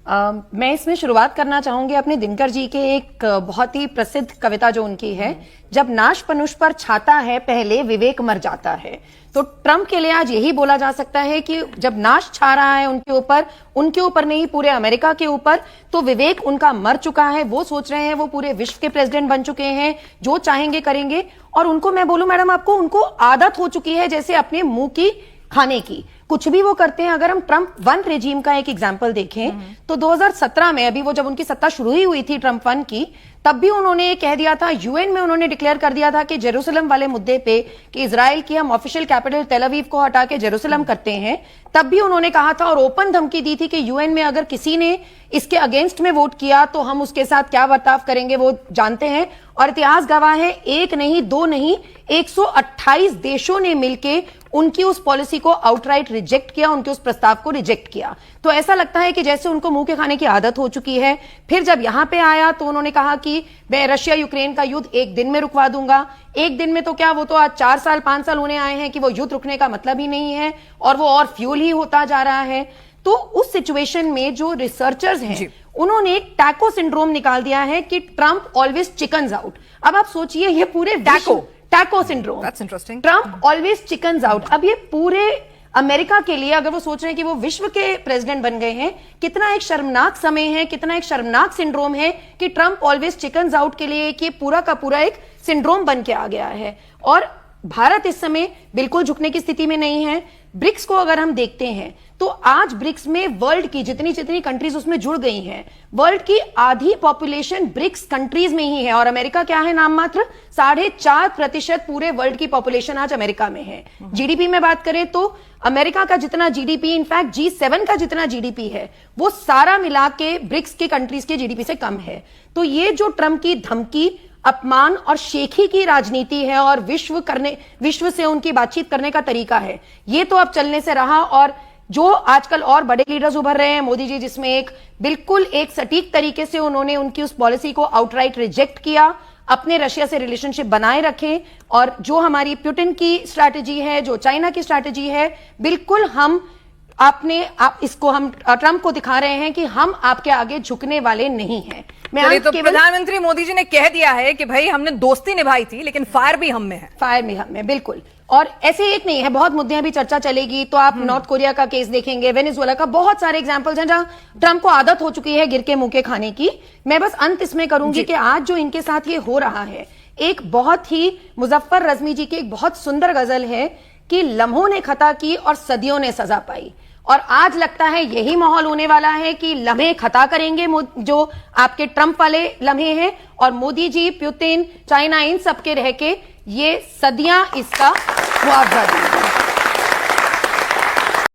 मैं इसमें शुरुआत करना चाहूंगी अपने दिनकर जी के एक बहुत ही प्रसिद्ध कविता जो उनकी है, जब नाश पनुष पर छाता है पहले विवेक मर जाता है। तो ट्रंप के लिए आज यही बोला जा सकता है कि जब नाश छा रहा है उनके ऊपर नहीं पूरे अमेरिका के ऊपर, तो विवेक उनका मर चुका है। वो सोच रहे हैं वो पूरे विश्व के प्रेसिडेंट बन चुके हैं, जो चाहेंगे करेंगे। और उनको मैं बोलूं मैडम आपको, उनको आदत हो चुकी है जैसे अपने मुंह की खाने की, कुछ भी वो करते हैं। अगर हम ट्रंप 1 रेजीम का एक एग्जाम्पल देखें तो 2017 में, अभी वो जब उनकी सत्ता शुरू ही हुई थी ट्रंप 1 की, तब भी उन्होंने कह दिया था, यूएन में उन्होंने डिक्लेयर कर दिया था कि जेरूसलम वाले मुद्दे पे कि इजराइल की हम ऑफिशियल कैपिटल तेल अवीव को हटा के जेरूसलम करते हैं, तब भी उन्होंने कहा था और ओपन धमकी दी थी कि यूएन में अगर किसी ने इसके अगेंस्ट में वोट किया तो हम उसके साथ क्या बर्ताव करेंगे वो जानते हैं। और इतिहास गवाह है, 1 नहीं 2 नहीं 128 देशों ने मिलकर उनकी उस पॉलिसी को आउटराइट रिजेक्ट किया, उनके उस प्रस्ताव को रिजेक्ट किया। तो ऐसा लगता है कि जैसे उनको मुंह के खाने की आदत हो चुकी है। फिर जब यहां पे आया तो उन्होंने कहा कि मैं रशिया यूक्रेन का युद्ध 1 दिन में रुकवा दूंगा। 1 दिन में तो क्या, वो तो आज 4 साल 5 साल होने आए हैं कि वो युद्ध रुकने का मतलब ही नहीं है और वो और फ्यूल ही होता जा रहा है। तो उस सिचुएशन में जो रिसर्चर्स हैं उन्होंने एक टैको सिंड्रोम निकाल दिया है कि ट्रंप ऑलवेज चिकन्स आउट। अब आप सोचिए ये पूरे taco syndrome, Trump always chickens out. अब ये पूरे अमेरिका के लिए, अगर वो सोच रहे हैं कि वो विश्व के प्रेसिडेंट बन गए हैं, कितना एक शर्मनाक समय है, कितना एक शर्मनाक सिंड्रोम है कि ट्रंप ऑलवेज चिकन्स आउट के लिए कि पूरा का पूरा एक सिंड्रोम बन के आ गया है। और भारत इस समय बिल्कुल झुकने की स्थिति में नहीं है। ब्रिक्स को अगर हम देखते हैं तो आज ब्रिक्स में वर्ल्ड की जितनी कंट्रीज उसमें जुड़ गई हैं, वर्ल्ड की आधी पॉपुलेशन ब्रिक्स कंट्रीज में ही है। और अमेरिका क्या है, नाम मात्र 4.5% पूरे वर्ल्ड की पॉपुलेशन आज अमेरिका में है। जीडीपी में बात करें तो अमेरिका का जितना जीडीपी, इनफैक्ट G7 का जितना जीडीपी है, वो सारा मिला के ब्रिक्स के कंट्रीज के जीडीपी से कम है। तो ये जो ट्रंप की धमकी, अपमान और शेखी की राजनीति है और विश्व से उनकी बातचीत करने का तरीका है, ये तो अब चलने से रहा। और जो आजकल और बड़े लीडर्स उभर रहे हैं, मोदी जी जिसमें बिल्कुल एक सटीक तरीके से उन्होंने उनकी उस पॉलिसी को आउटराइट रिजेक्ट किया, अपने रशिया से रिलेशनशिप बनाए रखें। और जो हमारी पुतिन की स्ट्रैटेजी है, जो चाइना की स्ट्रैटेजी है, बिल्कुल हम इसको हम ट्रंप को दिखा रहे हैं कि हम आपके आगे झुकने वाले नहीं हैं। तो प्रधानमंत्री मोदी जी ने कह दिया है कि भाई हमने दोस्ती निभाई थी लेकिन फायर भी हम में है। फायर भी हम में, बिल्कुल। और ऐसे एक नहीं है, बहुत मुद्दे अभी चर्चा चलेगी। तो आप नॉर्थ कोरिया का केस देखेंगे, वेनेजुएला का, बहुत सारे एग्जांपल्स हैं जहां ट्रंप को आदत हो चुकी है गिर के मुंह के खाने की। मैं बस अंत इसमें करूंगी कि आज जो इनके साथ ये हो रहा है, एक बहुत ही मुजफ्फर रजमी जी की एक बहुत सुंदर गजल है कि लम्हों ने खता की और सदियों ने सजा पाई। और आज लगता है यही माहौल होने वाला है कि लम्हे खता करेंगे, जो आपके ट्रंप वाले लम्हे हैं, और मोदी जी, पुतिन, चाइना, इन सबके रह के ये सदियां इसका मुआवजा देंगे।